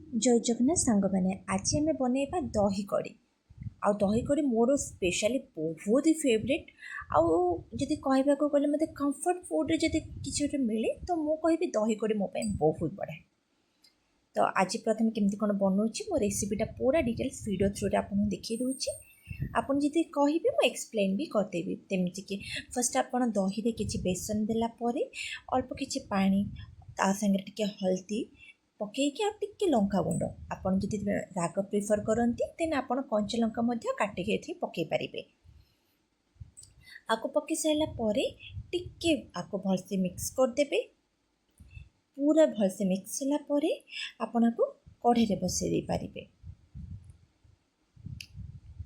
जय जगन्नाथ सांग मैंने आज आम बनइबा दही कड़ी आ दही कड़ी मोर स्पेशली बहुत ही फेवरेट आउ जदि कहवाक गले मत कंफर्ट फुड रे जदि किसी मिले तो मु कहि दही कड़ी मो बहुत बढ़िया। तो आज प्रथम केमती कौन बनाऊँगी मो रेसिपीटा पूरा डिटेल्स वीडियो थ्रू आपको देखी दूची। आपन जदि कहिबे मु एक्सप्लेन भी करदेवी तेमती कि फर्स्ट आपन दही रे किछि बेसन देला परे अल्प किछि पानी ता संगे टिके हल्दी पकईकि आ टिके लंका गुंड आपन जदि राग प्रिफर करती देन आपन कंचा लंका मध्य काटिके एथि पकई पारिबे। आको पकई साइला परे टिके आको भलसे मिक्स करदेबे। पूरा भलसे मिक्स होला परे आपन को कढ़े रे बसई दे पारिबे।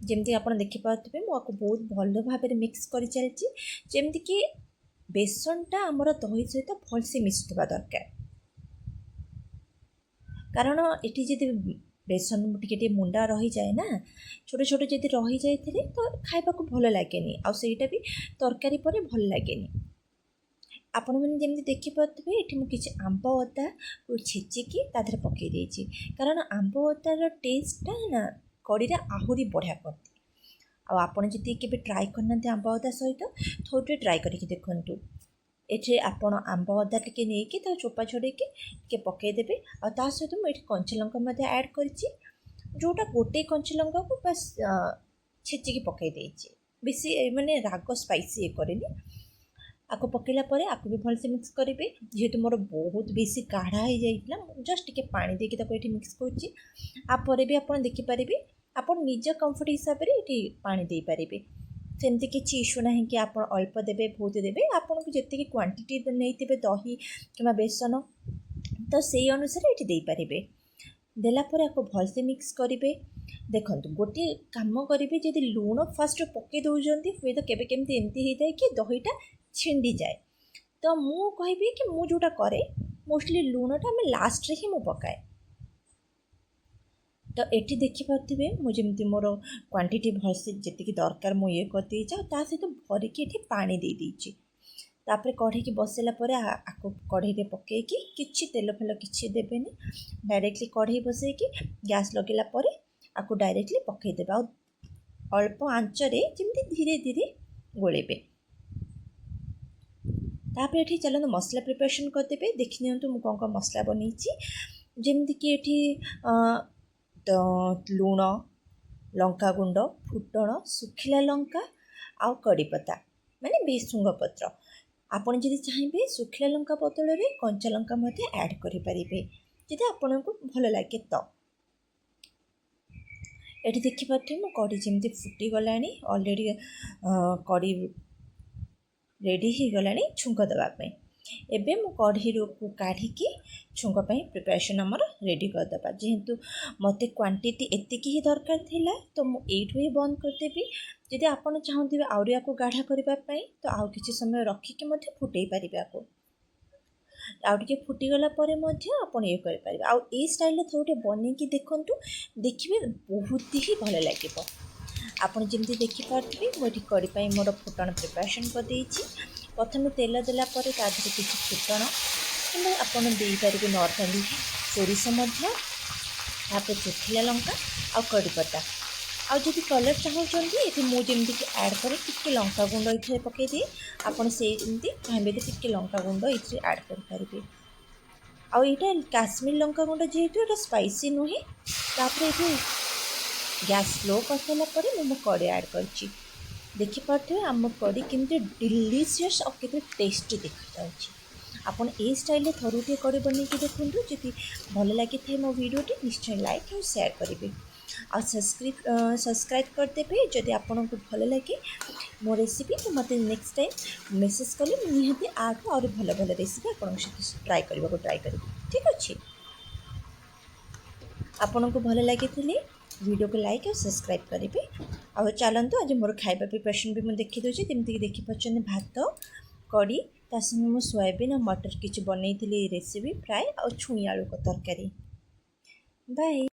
जमती आप देखिपे मुझे बहुत भल भाव मिक्स कर चलती जमती कि बेसनटा आमर दही सहित भलसे मिसुवा दरकार। कारण ये जदि बेसन टे मुंडा रही जाए ना छोट छोट जदि रही जाए तो खाइबा को भल लगे आईटा भी तरकारी पर भल लगे। आपण मैंने जमी देखिपे ये मुझे आंब अदा को छेचिकी तादे पकई देती कारण आंब अदार टेस्टा ना कड़ी आहरी बढ़िया करती। आपड़ जी के ट्राए करना आंब अदा सहित थोड़े ट्राए करके देखूँ। ये आपण आंब अदा टिके नहीं चोपा छड़े के पकईदेवे आ सहित मुझे कंचा लंका ऐड करी जोटा गोटे कंचा लंका को बस छेचिकी पकई देती बेसी माने राग स्पाइसी करेनि। आपको पकईला आपको भी भलसे मिक्स करेंगे जेहेतु मोर बहुत बेसी गाढ़ा हो जाइला जस्ट टिके पानी देके ये मिक्स कर भी आप देखिपारे आप निज कंफर्ट हिसाब से ये पानी दे पारे। सेमती किसी इश्यू ना कि आप अल्प देवे बहुत देवे आपन को जितनी क्वांटिटी नहीं दही कि बेसन तो से अनुसार ये देपारे। देलापर आपको भलसे मिक्स करेंगे। देखो गोटे कम करेंगे जदि लुण फास्ट पकई दौरान हुए तो केवे केमती एमती होता है कि दहीटा छिंडी जाए तो मु कहि कि मु जोटा करे मोस्टली लुणटा आम लास्ट रे ही मु पकाए। तो ये देखिपे मुझे मोर क्वांटिटी भलसे जी दरकार मुझे ये करदे सहित भरिकी ये पानी दे देती तापर कढ़ई की बसैला आपको कढ़ई में पकईकि किसी तेल फेल किसी देवेनि डायरेक्टली कढ़ई बसैकी गैस लगेला आपको डायरेक्टली पकईदेवे अल्प आंचरे जमी धीरे धीरे गोलेबे। तापर ये चलते मसला प्रिपरेशन करदेवे देखी नियंतु मु कौन कौन मसला बनई जमीक ये तो लुण लंका गुंड फुटण सुखिला लंका आउ कड़ीपत्ता माने बेसुंग पत्र आपन जदि चाहिए सुखिला लंका बदल में कंचा लंका ऐड करें जदि आपन को भल लगे तो। ये देखिपे मो कड़ी जमी फुटी गला अलरेडी कड़ी रेडी हो गला छुंक देवाई एबे मु कढ़ी को काढ़िकी छुंक प्रिपरेशन आमर रेडी करदे जेहेतु मते क्वांटिटी एतिकी ही दरकार थिला तो मु एठू ही बंद करदेवी। जदि आपन चाहते आउरी को गाढ़ा करने तो आउ किछि समय रखिकी मध्य फुटई पारिबे आपको आउ टिके फुटीगला आपन ये करें आउ ए स्टाइल थोड़े बनईकी देखंतु देखिए बहुत ही भल लगे। आपन जमी देखिपे मुझे कड़ी मोर फुटण प्रिपरेशन कर प्रथम तेल देला तादेह किसी फुटण कि आपड़ देपारे नर्माली सोरिष तापर सुखिला लंका आ कड़ीपत्ता आदि कलर चाहते ये मुझे ऐड करे टिके लंका गुंड ये पकई दिए आपड़ से चाहिए टिके लंका गुंड ये ऐड करें आईटा काश्मीर लंका गुंड जेहेतु ये स्पाइसी नुहे तापर ये गैस स्लो कर सारापर मो कड़ी ऐड कर देखिपे आम कड़ी केमती डिलीशियस और केते टेस्टी देखा आपन ए स्टाइल थरुटे कड़ी बनईकी देखूँ जदि भल लगी मो वीडियोटी निश्चय लाइक और शेयर करेंगे आ सब्सक्राइब करदेवे जदि आपन को भल लगे मो रेसिपी तो मत नेक्स्ट टाइम मेसेज कले निहाती आठू और भल भल रेसिपी आपन ट्राए करें ठीक अच्छे। आपन को भल लगी वीडियो को लाइक और सब्सक्राइब करेंगे और चलतु आज मोर खाଇବା प्रिपरेशन भी मुझे देखी दूसरी जमीक देखिपे भात कड़ी संगे मो सोयाबीन और मटर किसी बनई रेसिपी फ्राए और छुई आलू को तरकारी। बाय।